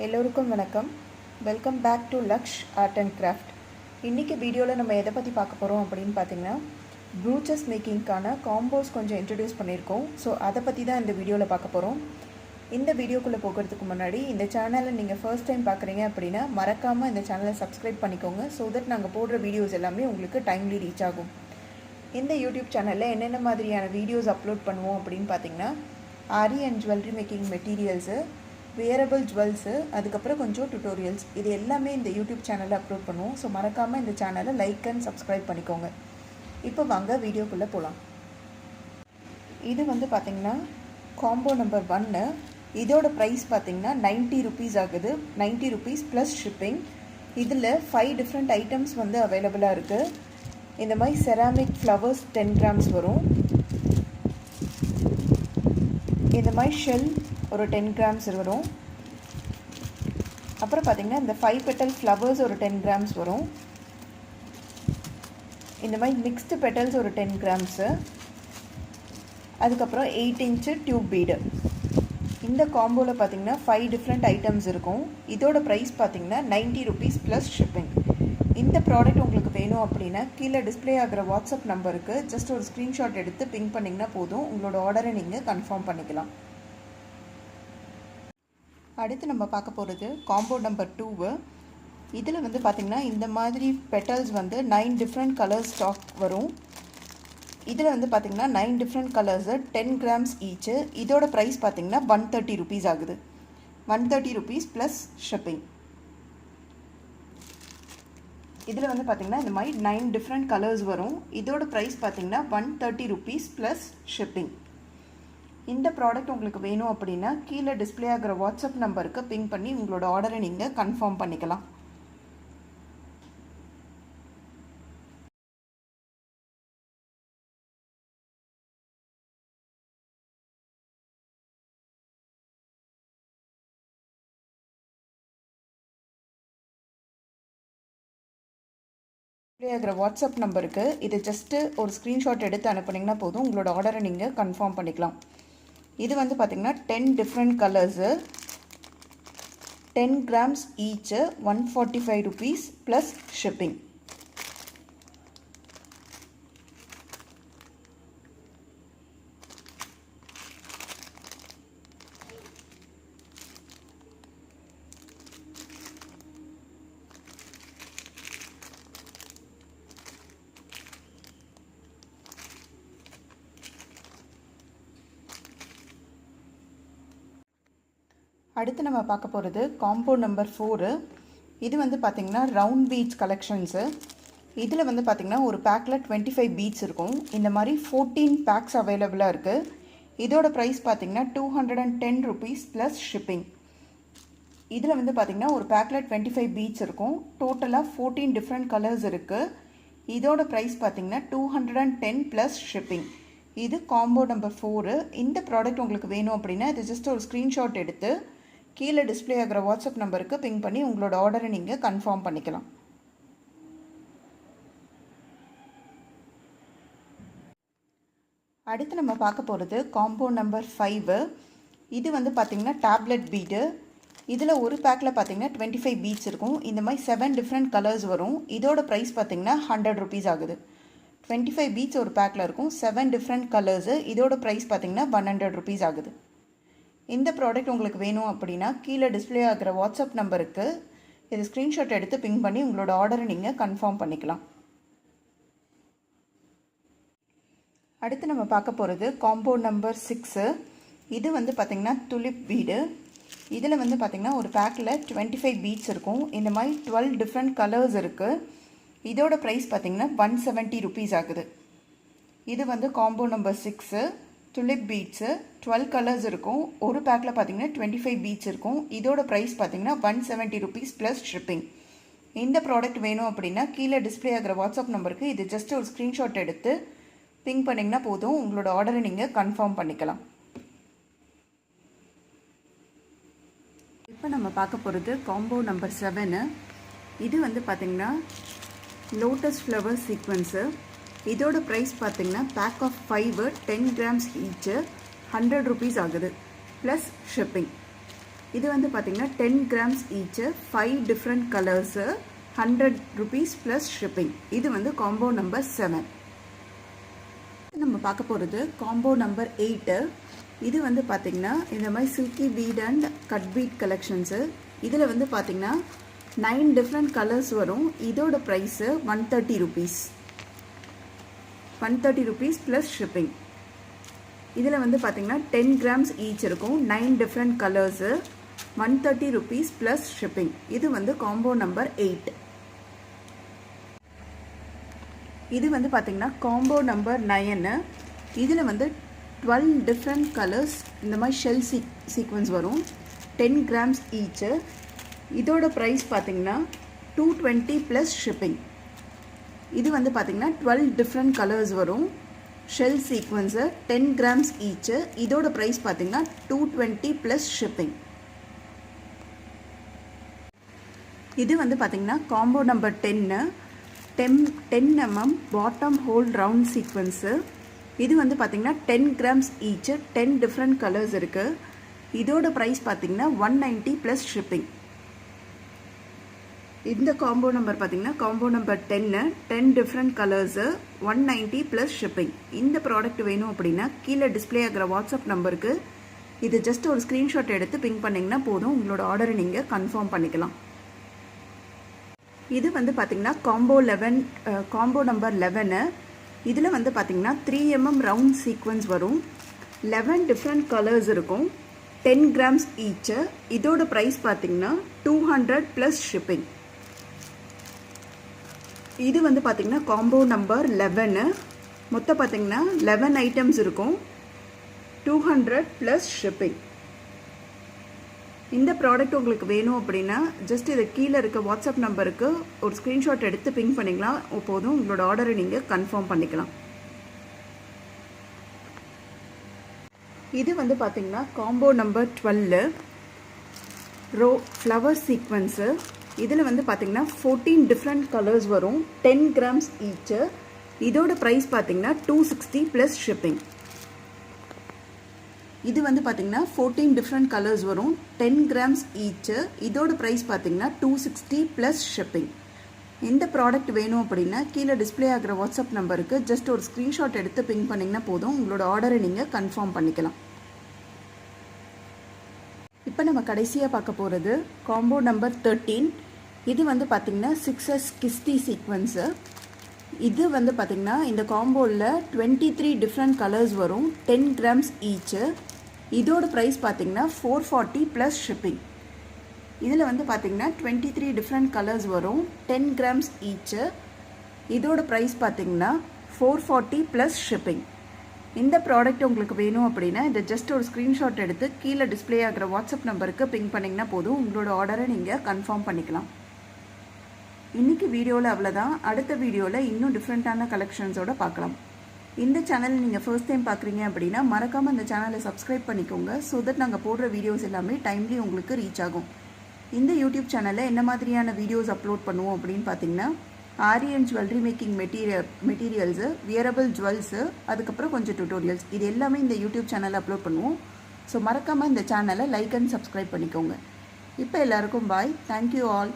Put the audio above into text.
எல்லோருக்கும் வணக்கம். Welcome back to Laksh art and craft. இன்றைக்கி வீடியோவில் நம்ம எதை பற்றி பார்க்க போகிறோம் அப்படின்னு பார்த்தீங்கன்னா, ப்ரூச்சஸ் மேக்கிங்க்கான காம்போஸ் கொஞ்சம் இன்ட்ரடியூஸ் பண்ணியிருக்கோம். ஸோ அதை பற்றி தான் இந்த வீடியோவில் பார்க்க போகிறோம். இந்த வீடியோக்குள்ளே போகிறதுக்கு முன்னாடி இந்த சேனலை நீங்கள் ஃபர்ஸ்ட் டைம் பார்க்குறீங்க அப்படின்னா மறக்காமல் இந்த சேனலை சப்ஸ்கிரைப் பண்ணிக்கோங்க. ஸோ தட் நாங்கள் போடுற வீடியோஸ் எல்லாமே உங்களுக்கு டைம்லி ரீச் ஆகும். இந்த யூடியூப் சேனலில் என்னென்ன மாதிரியான வீடியோஸ் அப்லோட் பண்ணுவோம் அப்படின்னு பார்த்தீங்கன்னா, aari and jewellery making materials, wearable jewels, அதுக்கப்புறம் கொஞ்சம் டுட்டோரியல்ஸ், இது எல்லாமே இந்த யூடியூப் சேனலில் அப்லோட் பண்ணுவோம். ஸோ மறக்காமல் இந்த சேனலை லைக் அண்ட் சப்ஸ்கிரைப் பண்ணிக்கோங்க. இப்போ வாங்க வீடியோக்குள்ளே போகலாம். இது பார்த்திங்கன்னா காம்போ நம்பர் 1. இதோட ப்ரைஸ் பார்த்திங்கன்னா 90 rupees ஆகுது. 90 rupees ப்ளஸ் ஷிப்பிங். இதில் 5 டிஃப்ரெண்ட் ஐட்டம்ஸ் அவைலபிளாக இருக்குது. இந்த மாதிரி செராமிக் ஃப்ளவர்ஸ் 10 grams வரும். இந்த மாதிரி ஷெல் ஒரு 10 grams வரும். அப்புறம் பார்த்திங்கன்னா இந்த 5 petal ஃப்ளவர்ஸ் ஒரு 10 grams வரும். இந்த மாதிரி மிக்ஸ்டு பெட்டல்ஸ் ஒரு 10 grams. அதுக்கப்புறம் 8 inch டியூப் பீடு. இந்த காம்போவில் பார்த்திங்கன்னா 5 டிஃப்ரெண்ட் ஐட்டம்ஸ் இருக்கும். இதோட ப்ரைஸ் பார்த்திங்கன்னா 90 rupees ப்ளஸ் ஷிப்பிங். இந்த ப்ராடக்ட் உங்களுக்கு வேணும் அப்படின்னா கீழே டிஸ்பிளே ஆகிற வாட்ஸ்அப் நம்பருக்கு ஜஸ்ட் ஒரு ஸ்க்ரீன்ஷாட் எடுத்து பிங்க் பண்ணிங்கன்னா போதும். உங்களோட ஆர்டரை நீங்கள் கன்ஃபார்ம் பண்ணிக்கலாம். அடுத்து நம்ம பார்க்க போகிறது காம்போ நம்பர் 2. இதில் பார்த்திங்கன்னா இந்த மாதிரி பெட்டல்ஸ் 9 டிஃப்ரெண்ட் கலர்ஸ் ஸ்டாக் வரும். இதில் பார்த்திங்கன்னா 9 டிஃப்ரெண்ட் கலர்ஸு 10 grams ஈச்சு. இதோட ப்ரைஸ் பார்த்திங்கன்னா 130 rupees ஆகுது. 130 rupees ப்ளஸ் ஷிப்பிங். இதில் பார்த்திங்கன்னா இந்த மாதிரி 9 டிஃப்ரெண்ட் கலர்ஸ் வரும். இதோட ப்ரைஸ் பார்த்திங்கன்னா 130 rupees ப்ளஸ் ஷிப்பிங். இந்த ப்ராடக்ட் உங்களுக்கு வேணும் அப்படின்னா கீழே டிஸ்பிளே ஆகிற வாட்ஸ்அப் நம்பருக்கு பிங்க் பண்ணி உங்களோட ஆர்டரை நீங்கள் கன்ஃபார்ம் பண்ணிக்கலாம். டிஸ்பிளே ஆகிற வாட்ஸ்அப் நம்பருக்கு இது ஜஸ்ட்டு ஒரு ஸ்க்ரீன்ஷாட் எடுத்து அனுப்புனீங்கன்னா போதும். உங்களோட ஆர்டரை நீங்கள் கன்ஃபார்ம் பண்ணிக்கலாம். இது பார்த்திங்கன்னா 10 different colours 10 grams ஈச்சு. 145 rupees plus shipping. அடுத்து நம்ம பார்க்க போகிறது காம்போ நம்பர் 4. இது பார்த்திங்கன்னா ரவுண்ட் பீட்ஸ் கலெக்ஷன்ஸு. இதில் பார்த்திங்கன்னா ஒரு பேக்கில் 25 பீட்ஸ் இருக்கும். இந்த மாதிரி 14 பேக்ஸ் அவைலபிளாக இருக்குது. இதோட ப்ரைஸ் பார்த்திங்கன்னா 210 rupees ப்ளஸ் ஷிப்பிங். இதில் பார்த்திங்கன்னா ஒரு பேக்கில் 25 பீட்ஸ் இருக்கும். டோட்டலாக 14 டிஃப்ரெண்ட் கலர்ஸ் இருக்குது. இதோட ப்ரைஸ் பார்த்திங்கன்னா 210 ப்ளஸ் ஷிப்பிங். இது காம்போ நம்பர் 4. இந்த ப்ராடக்ட் உங்களுக்கு வேணும் அப்படின்னா இது ஜஸ்ட் ஒரு ஸ்க்ரீன்ஷாட் எடுத்து கீழே டிஸ்பிளே ஆகிற வாட்ஸ்அப் நம்பருக்கு பிங்க் பண்ணி உங்களோட ஆர்டரை நீங்கள் கன்ஃபார்ம் பண்ணிக்கலாம். அடுத்து நம்ம பார்க்க போகிறது காம்போ நம்பர் 5. இது பார்த்திங்கன்னா டேப்லெட் பீடு. இதில் ஒரு பேக்கில் பார்த்திங்கன்னா 25 பீட்ஸ் இருக்கும். இந்த மாதிரி 7 டிஃப்ரெண்ட் கலர்ஸ் வரும். இதோட ப்ரைஸ் பார்த்திங்கன்னா 100 rupees ஆகுது. 25 பீட்ஸ் ஒரு பேக்கில் இருக்கும். 7 டிஃப்ரெண்ட் கலர்ஸு. இதோட ப்ரைஸ் பார்த்திங்கன்னா 100 rupees ஆகுது. இந்த ப்ராடக்ட் உங்களுக்கு வேணும் அப்படின்னா கீழே டிஸ்பிளே ஆகிற வாட்ஸ்அப் நம்பருக்கு இது ஸ்க்ரீன்ஷாட் எடுத்து பிங்க் பண்ணி உங்களோட ஆர்டரை நீங்கள் கன்ஃபார்ம் பண்ணிக்கலாம். அடுத்து நம்ம பார்க்க போகிறது காம்போ நம்பர் 6. இது பார்த்திங்கன்னா துலிப் பீடு. இதில் பார்த்திங்கன்னா ஒரு பேக்கில் 25 பீட்ஸ் இருக்கும். இந்த மாதிரி 12 டிஃப்ரெண்ட் கலர்ஸ் இருக்குது. இதோட ப்ரைஸ் பார்த்திங்கன்னா 170 rupees ஆகுது. இது combo number 6 tulip beads. 12 colours இருக்கும். ஒரு பேக்கில் பார்த்திங்கன்னா 25 பீட்ஸ் இருக்கும். இதோட ப்ரைஸ் பார்த்திங்கன்னா 170 rupees ப்ளஸ் ஷிப்பிங். இந்த ப்ராடக்ட் வேணும் அப்படின்னா கீழே டிஸ்பிளே ஆகிற வாட்ஸ்அப் நம்பருக்கு இது ஜஸ்ட் ஒரு ஸ்க்ரீன்ஷாட் எடுத்து பிங்க் பண்ணிங்கன்னா போதும். உங்களோட ஆர்டரை நீங்கள் கன்ஃபார்ம் பண்ணிக்கலாம். இப்போ நம்ம பார்க்க போகிறது காம்போ நம்பர் 7. இது பார்த்திங்கன்னா லோட்டஸ் ஃப்ளவர் சீக்வன்ஸு. இதோட ப்ரைஸ் பார்த்திங்கன்னா pack of 5 10 grams each 100 rupees ஆகுது ப்ளஸ் ஷிப்பிங். இது வந்து பார்த்தீங்கன்னா 10 grams each, 5 different colors, 100 rupees plus shipping. இது வந்து காம்போ நம்பர் 7. நம்ம பார்க்க போகிறது காம்போ நம்பர் 8. இது வந்து பார்த்தீங்கன்னா இந்த மாதிரி silky bead and cut bead collections. இதில் வந்து பார்த்தீங்கன்னா 9 different colors வரும். இதோட price 130 rupees. 130 rupees plus shipping. இதில் வந்து பார்த்தீங்கன்னா 10 grams ஈச் இருக்கும், 9 different colors, 130 rupees plus shipping. இது வந்து காம்போ நம்பர் 8. இது வந்து பார்த்தீங்கன்னா காம்போ நம்பர் 9. இதில் வந்து 12 different colors இந்த மாதிரி ஷெல் சீக்வன்ஸ் வரும், 10 grams ஈச். இதோட ப்ரைஸ் பார்த்தீங்கன்னா 220 ப்ளஸ் ஷிப்பிங். இது வந்து பார்த்தீங்கன்னா 12 different colors வரும், ஷெல் சீக்வன்ஸு, 10 grams ஈச். இதோட ப்ரைஸ் பார்த்தீங்கன்னா 220 ப்ளஸ் ஷிப்பிங். இது வந்து பார்த்தீங்கன்னா combo number 10. 10 mm bottom whole round sequence. இது வந்து பார்த்தீங்கன்னா 10 grams ஈச், 10 different colors இருக்குது. இதோட ப்ரைஸ் பார்த்தீங்கன்னா 190 ப்ளஸ் ஷிப்பிங். இந்த காம்போ நம்பர் பார்த்தீங்கன்னா combo number 10 different colors, 190 plus shipping. இந்த ப்ராடக்ட் வேணும் அப்படின்னா கீழே டிஸ்பிளே ஆகிற வாட்ஸ்அப் நம்பருக்கு இது ஜஸ்ட் ஒரு ஸ்க்ரீன்ஷாட் எடுத்து பிங்க் பண்ணிங்கன்னா போதும், உங்களோட ஆர்டரை நீங்கள் கன்ஃபார்ம் பண்ணிக்கலாம். இது வந்து பார்த்தீங்கன்னா காம்போ நம்பர் 11. இதில் வந்து பார்த்தீங்கன்னா 3 mm ரவுண்ட் சீக்வன்ஸ் வரும், 11 different colors இருக்கும், 10 grams ஈச். இதோட ப்ரைஸ் பார்த்தீங்கன்னா 200 ப்ளஸ் ஷிப்பிங். இது வந்து பார்த்தீங்கன்னா காம்போ நம்பர் 11. மொத்தம் பார்த்தீங்கன்னா 11 ஐட்டம்ஸ் இருக்கும், 200 ப்ளஸ் ஷிப்பிங். இந்த ப்ராடக்ட் உங்களுக்கு வேணும் அப்படின்னா ஜஸ்ட் இதை கீழே இருக்க வாட்ஸ்அப் நம்பருக்கு ஒரு ஸ்க்ரீன்ஷாட் எடுத்து பிங்க் பண்ணிக்கலாம், போதும், உங்களோட ஆர்டரை நீங்கள் கன்ஃபார்ம் பண்ணிக்கலாம். இது வந்து பார்த்தீங்கன்னா combo number 12 rose flower sequins. இதில் வந்து பார்த்தீங்கன்னா 14 different colors வரும், 10 grams ஈச். இதோட ப்ரைஸ் பார்த்தீங்கன்னா 260 ப்ளஸ் ஷிப்பிங். இது வந்து பார்த்தீங்கன்னா 14 different colors வரும், 10 grams ஈச். இதோட ப்ரைஸ் பார்த்தீங்கன்னா 260 ப்ளஸ் ஷிப்பிங். இந்த ப்ராடக்ட் வேணும் அப்படின்னா கீழே டிஸ்பிளே ஆகிற வாட்ஸ்அப் நம்பருக்கு ஜஸ்ட் ஒரு ஸ்க்ரீன்ஷாட் எடுத்து பிங்க் பண்ணிங்கன்னா போதும், உங்களோட ஆர்டரை நீங்கள் கன்ஃபார்ம் பண்ணிக்கலாம். இப்போ நம்ம கடைசியாக பார்க்க போகிறது காம்போ நம்பர் 13. இது வந்து பார்த்திங்கன்னா 6s கிஸ்தி சீக்வன்ஸு. இது வந்து பார்த்திங்கன்னா இந்த காம்போவில் 23 different colors வரும், 10 grams ஈச். இதோட ப்ரைஸ் பார்த்திங்கன்னா 440 ப்ளஸ் ஷிப்பிங். இதில் வந்து பார்த்திங்கன்னா 23 different colors வரும், 10 grams ஈச். இதோட ப்ரைஸ் பார்த்திங்கன்னா 440 ப்ளஸ் ஷிப்பிங். இந்த ப்ராடக்ட் உங்களுக்கு வேணும் அப்படின்னா இதை ஜஸ்ட் ஒரு ஸ்க்ரீன்ஷாட் எடுத்து கீழே டிஸ்பிளே ஆகிற வாட்ஸ்அப் நம்பருக்கு பிங்க் பண்ணிங்கன்னா போதும், உங்களோட ஆர்டரை நீங்கள் கன்ஃபார்ம் பண்ணிக்கலாம். இன்றைக்கி வீடியோவில் அவ்வளோதான். அடுத்த வீடியோவில் இன்னும் டிஃப்ரெண்ட்டான கலெக்ஷன்ஸோடு பார்க்கலாம். இந்த சேனல் நீங்கள் ஃபர்ஸ்ட் டைம் பார்க்குறீங்க அப்படின்னா மறக்காமல் இந்த சேனலை சப்ஸ்கிரைப் பண்ணிக்கோங்க, ஸோ தட் நாங்கள் போடுற வீடியோஸ் எல்லாமே டைம்லி உங்களுக்கு ரீச் ஆகும். இந்த யூடியூப் சேனலில் என்ன மாதிரியான வீடியோஸ் அப்லோட் பண்ணுவோம் அப்படின்னு பார்த்தீங்கன்னா Aryan jewellery making materials, wearable jewels, அதுக்கப்புறம் கொஞ்சம் டுட்டோரியல்ஸ், இது எல்லாமே இந்த யூடியூப் சேனலில் அப்லோட் பண்ணுவோம். ஸோ மறக்காமல் இந்த சேனலை லைக் அண்ட் சப்ஸ்கிரைப் பண்ணிக்கோங்க. இப்போ எல்லாருக்கும் பாய். Thank you all.